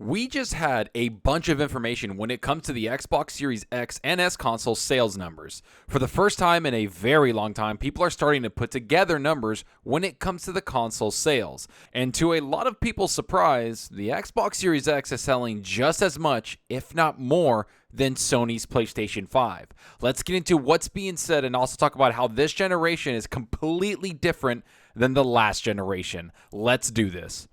We just had a bunch of information when it comes to the Xbox Series X and S console sales numbers. For the first time in a very long time, people are starting to put together numbers when it comes to the console sales. And to a lot of people's surprise, the Xbox Series X is selling just as much, if not more, than Sony's PlayStation 5. Let's get into what's being said and also talk about how this generation is completely different than the last generation. Let's do this.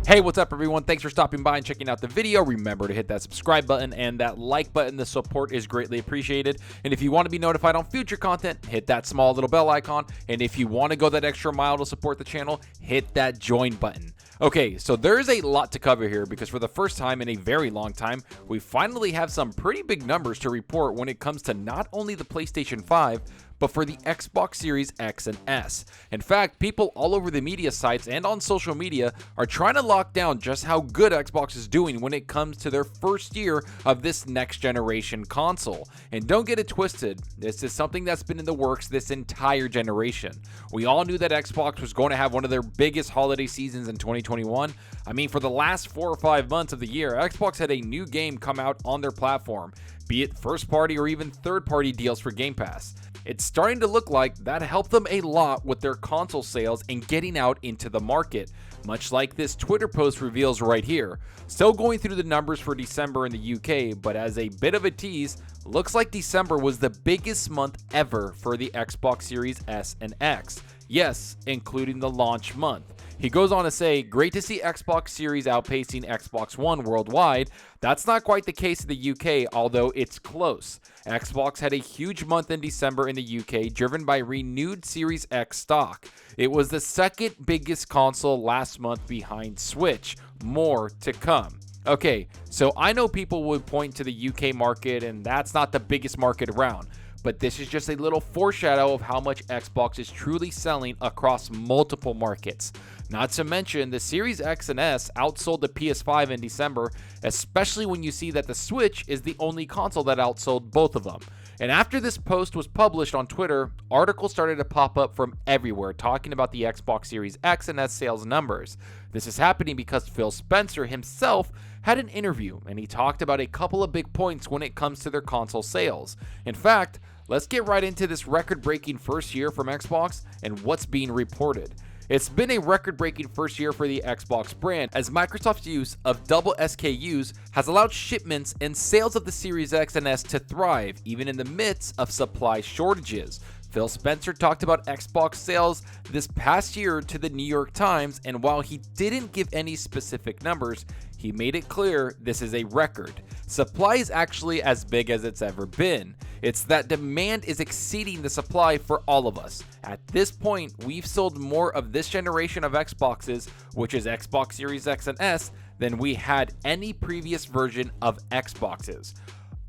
Hey, what's up everyone? Thanks for stopping by and checking out the video. Remember to hit that subscribe button and that like button. The support is greatly appreciated. And if you want to be notified on future content, hit that small little bell icon. And if you want to go that extra mile to support the channel, hit that join button. Okay, so there's a lot to cover here because for the first time in a very long time, we finally have some pretty big numbers to report when it comes to not only the PlayStation 5, but for the Xbox Series X and S. In fact, people all over the media sites and on social media are trying to lock down just how good Xbox is doing when it comes to their first year of this next generation console. And don't get it twisted, this is something that's been in the works this entire generation. We all knew that Xbox was going to have one of their biggest holiday seasons in 2021. I mean, for the last 4 or 5 months of the year, Xbox had a new game come out on their platform, be it first party or even third party deals for Game Pass. It's starting to look like that helped them a lot with their console sales and getting out into the market, much like this Twitter post reveals right here. Still going through the numbers for December in the UK, but as a bit of a tease, looks like December was the biggest month ever for the Xbox Series S and X. Yes, including the launch month. He goes on to say, great to see Xbox Series outpacing Xbox One worldwide. That's not quite the case in the UK, although it's close. Xbox had a huge month in December in the UK, driven by renewed Series X stock. It was the second biggest console last month behind Switch. More to come. Okay, so I know people would point to the UK market, and that's not the biggest market around. But this is just a little foreshadow of how much Xbox is truly selling across multiple markets. Not to mention, the Series X and S outsold the PS5 in December, especially when you see that the Switch is the only console that outsold both of them. And after this post was published on Twitter, articles started to pop up from everywhere talking about the Xbox Series X and S sales numbers. This is happening because Phil Spencer himself had an interview, and he talked about a couple of big points when it comes to their console sales. In fact, let's get right into this record-breaking first year from Xbox and what's being reported. It's been a record-breaking first year for the Xbox brand, as Microsoft's use of double SKUs has allowed shipments and sales of the Series X and S to thrive, even in the midst of supply shortages. Phil Spencer talked about Xbox sales this past year to the New York Times, and while he didn't give any specific numbers, he made it clear this is a record. Supply is actually as big as it's ever been. It's that demand is exceeding the supply for all of us. At this point, we've sold more of this generation of Xboxes, which is Xbox Series X and S, than we had any previous version of Xboxes.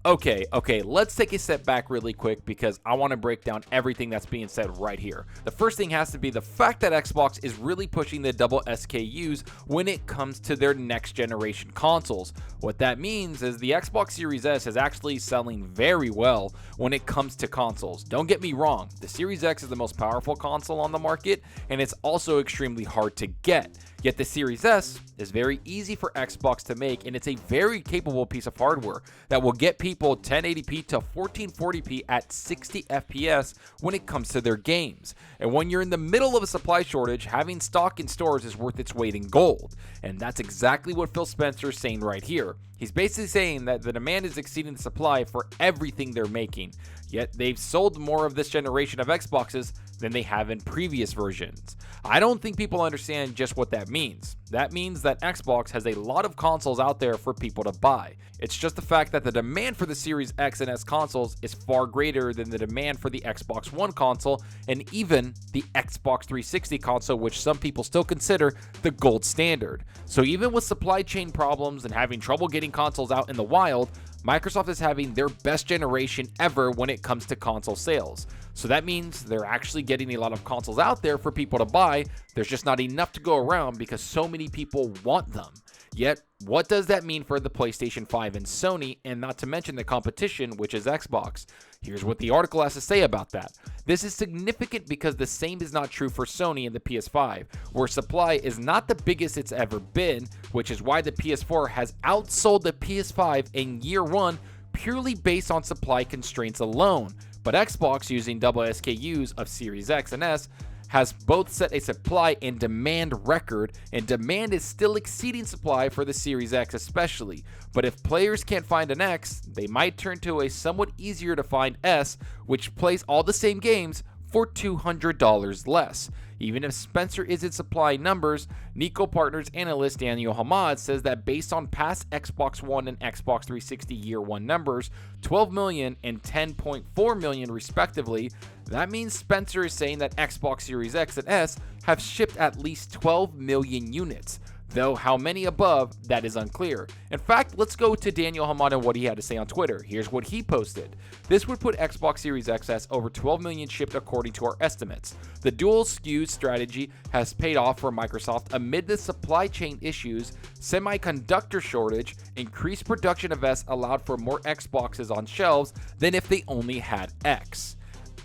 Okay, let's take a step back really quick because I want to break down everything that's being said right here. The first thing has to be the fact that Xbox is really pushing the double SKUs when it comes to their next generation consoles. What that means is the Xbox Series S is actually selling very well when it comes to consoles. Don't get me wrong, the Series X is the most powerful console on the market, and it's also extremely hard to get. Yet the Series S is very easy for Xbox to make, and it's a very capable piece of hardware that will get people 1080p to 1440p at 60 FPS when it comes to their games. And when you're in the middle of a supply shortage, having stock in stores is worth its weight in gold. And that's exactly what Phil Spencer is saying right here. He's basically saying that the demand is exceeding the supply for everything they're making, yet they've sold more of this generation of Xboxes than they have in previous versions. I don't think people understand just what that means. That means that Xbox has a lot of consoles out there for people to buy. It's just the fact that the demand for the Series X and S consoles is far greater than the demand for the Xbox One console and even the Xbox 360 console, which some people still consider the gold standard. So even with supply chain problems and having trouble getting consoles out in the wild, Microsoft is having their best generation ever when it comes to console sales. So that means they're actually getting a lot of consoles out there for people to buy. There's just not enough to go around because so many people want them. Yet, what does that mean for the PlayStation 5 and Sony, and not to mention the competition, which is Xbox? Here's what the article has to say about that. This is significant because the same is not true for Sony and the PS5, where supply is not the biggest it's ever been, which is why the PS4 has outsold the PS5 in year one purely based on supply constraints alone. But Xbox, using double SKUs of Series X and S, has both set a supply and demand record, and demand is still exceeding supply for the Series X especially. But if players can't find an X, they might turn to a somewhat easier to find S, which plays all the same games for $200 less. Even if Spencer isn't supplying numbers, Nico Partners analyst Daniel Hamad says that based on past Xbox One and Xbox 360 year one numbers, 12 million and 10.4 million respectively, that means Spencer is saying that Xbox Series X and S have shipped at least 12 million units. Though how many above, that is unclear. In fact, let's go to Daniel Hamad and what he had to say on Twitter. Here's what he posted. This would put Xbox Series XS over 12 million shipped according to our estimates. The dual-SKU strategy has paid off for Microsoft amid the supply chain issues, semiconductor shortage. Increased production of S allowed for more Xboxes on shelves than if they only had X.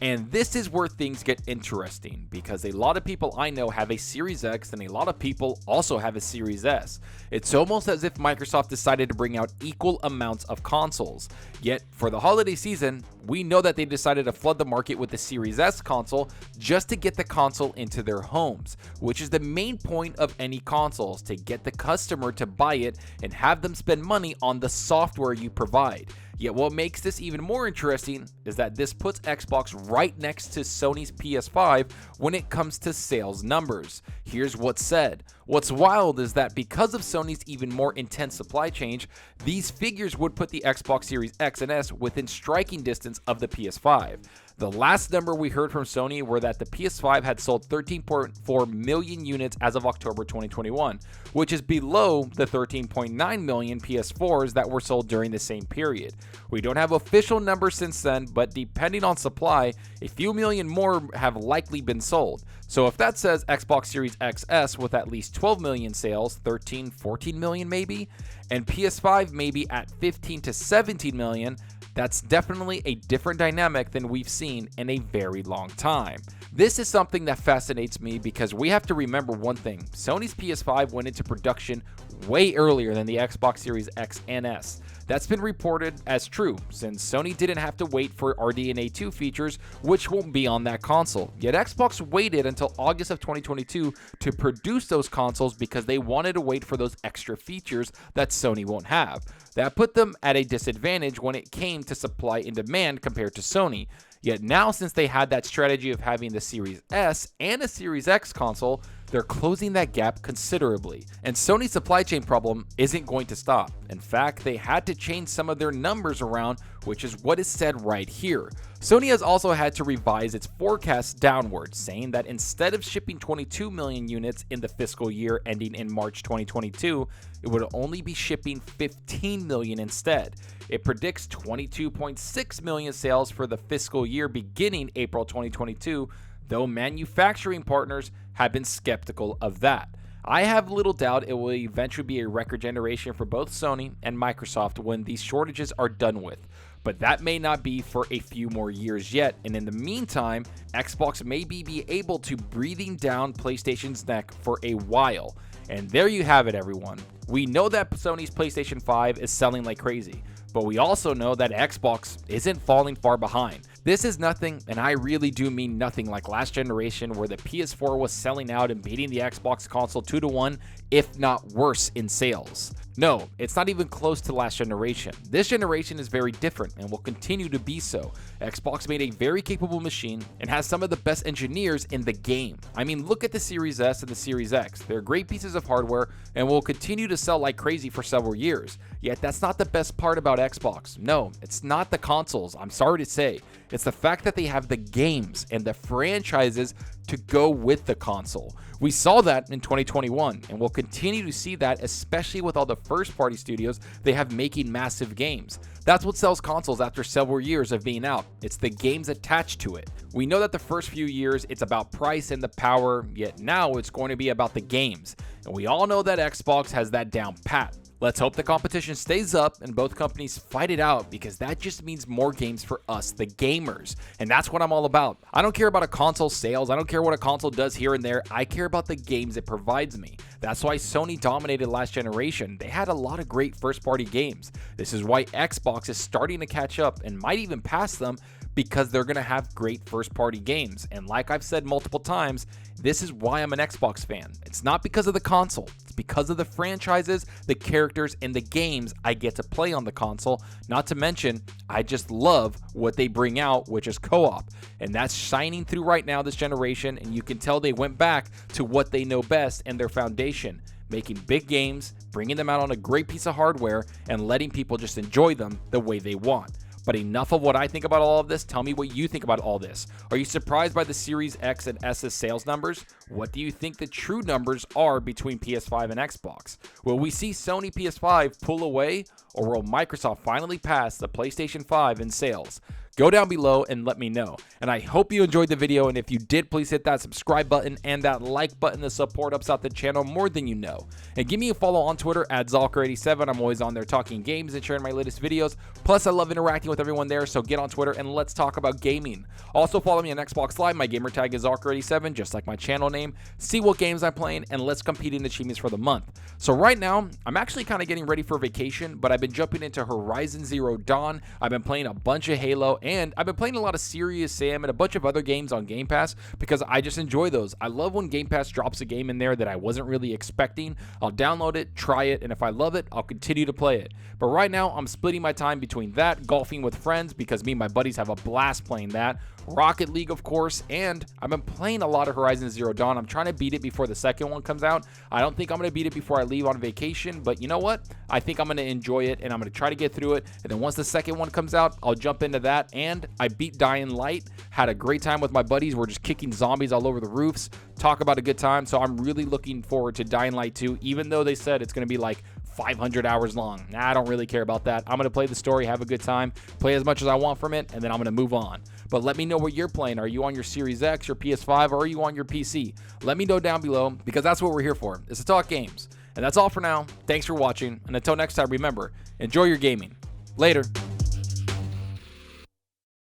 And this is where things get interesting, because a lot of people I know have a Series X and a lot of people also have a Series S. It's almost as if Microsoft decided to bring out equal amounts of consoles. Yet, for the holiday season, we know that they decided to flood the market with the Series S console just to get the console into their homes, which is the main point of any consoles, to get the customer to buy it and have them spend money on the software you provide. Yet what makes this even more interesting is that this puts Xbox right next to Sony's PS5 when it comes to sales numbers. Here's what's said. What's wild is that because of Sony's even more intense supply chain, these figures would put the Xbox Series X and S within striking distance of the PS5. The last number we heard from Sony were that the PS5 had sold 13.4 million units as of October 2021, which is below the 13.9 million PS4s that were sold during the same period. We don't have official numbers since then, but depending on supply, a few million more have likely been sold. So if that says Xbox Series XS with at least 12 million sales, 13, 14 million maybe, and PS5 maybe at 15 to 17 million, that's definitely a different dynamic than we've seen in a very long time. This is something that fascinates me because we have to remember one thing. Sony's PS5 went into production way earlier than the Xbox Series X and S. That's been reported as true, since Sony didn't have to wait for RDNA 2 features, which won't be on that console. Yet Xbox waited until August of 2022 to produce those consoles because they wanted to wait for those extra features that Sony won't have. That put them at a disadvantage when it came to supply and demand compared to Sony. Yet now, since they had that strategy of having the Series S and a Series X console, they're closing that gap considerably. And Sony's supply chain problem isn't going to stop. In fact, they had to change some of their numbers around, which is what is said right here. Sony has also had to revise its forecast downward, saying that instead of shipping 22 million units in the fiscal year ending in March 2022, it would only be shipping 15 million instead. It predicts 22.6 million sales for the fiscal year beginning April 2022, though manufacturing partners have been skeptical of that. I have little doubt it will eventually be a record generation for both Sony and Microsoft when these shortages are done with. But that may not be for a few more years yet, and in the meantime, Xbox may be able to breathing down PlayStation's neck for a while. And there you have it, everyone. We know that Sony's PlayStation 5 is selling like crazy, but we also know that Xbox isn't falling far behind. This is nothing, and I really do mean nothing like last generation where the PS4 was selling out and beating the Xbox console 2-1, if not worse in sales. No, it's not even close to last generation. This generation is very different and will continue to be so. Xbox made a very capable machine and has some of the best engineers in the game. I mean, look at the Series S and the Series X. They're great pieces of hardware and will continue to sell like crazy for several years. Yet that's not the best part about Xbox. No, it's not the consoles, I'm sorry to say. It's the fact that they have the games and the franchises to go with the console. We saw that in 2021, and we'll continue to see that, especially with all the first-party studios they have making massive games. That's what sells consoles after several years of being out. It's the games attached to it. We know that the first few years it's about price and the power, yet now it's going to be about the games. And we all know that Xbox has that down pat. Let's hope the competition stays up and both companies fight it out, because that just means more games for us, the gamers. And that's what I'm all about. I don't care about a console sales. I don't care what a console does here and there. I care about the games it provides me. That's why Sony dominated last generation. They had a lot of great first-party games. This is why Xbox is starting to catch up and might even pass them, because they're going to have great first-party games. And like I've said multiple times, this is why I'm an Xbox fan. It's not because of the console. It's because of the franchises, the characters, and the games I get to play on the console. Not to mention, I just love what they bring out, which is co-op. And that's shining through right now this generation, and you can tell they went back to what they know best and their foundation. Making big games, bringing them out on a great piece of hardware, and letting people just enjoy them the way they want. But enough of what I think about all of this. Tell me what you think about all this. Are you surprised by the Series X and S's sales numbers? What do you think the true numbers are between PS5 and Xbox? Will we see Sony PS5 pull away, or will Microsoft finally pass the PlayStation 5 in sales? Go down below and let me know. And I hope you enjoyed the video, and if you did, please hit that subscribe button and that like button. The support ups out the channel more than you know. And give me a follow on Twitter at Zalker87. I'm always on there talking games and sharing my latest videos. Plus, I love interacting with everyone there, so get on Twitter and let's talk about gaming. Also, follow me on Xbox Live. My gamertag is Zalker87, just like my channel name. See what games I'm playing, and let's compete in achievements for the month. So right now, I'm actually kind of getting ready for vacation, but I've been jumping into Horizon Zero Dawn. I've been playing a bunch of Halo, and I've been playing a lot of Serious Sam and a bunch of other games on Game Pass, because I just enjoy those. I love when Game Pass drops a game in there that I wasn't really expecting. I'll download it, try it, and if I love it, I'll continue to play it. But right now, I'm splitting my time between that, golfing with friends, because me and my buddies have a blast playing that, Rocket League, of course, and I've been playing a lot of Horizon Zero Dawn. I'm trying to beat it before the second one comes out. I don't think I'm going to beat it before I leave on vacation, but you know what? I think I'm going to enjoy it, and I'm going to try to get through it, and then once the second one comes out, I'll jump into that. And I beat Dying Light, had a great time with my buddies. We're just kicking zombies all over the roofs, talk about a good time, so I'm really looking forward to Dying Light 2, even though they said it's going to be like 500 hours long. Nah, I don't really care about that. I'm going to play the story, have a good time, play as much as I want from it, and then I'm going to move on. But let me know what you're playing. Are you on your Series X, your PS5, or are you on your PC? Let me know down below, because that's what we're here for, is to talk games. And that's all for now. Thanks for watching, and until next time, remember, enjoy your gaming. Later.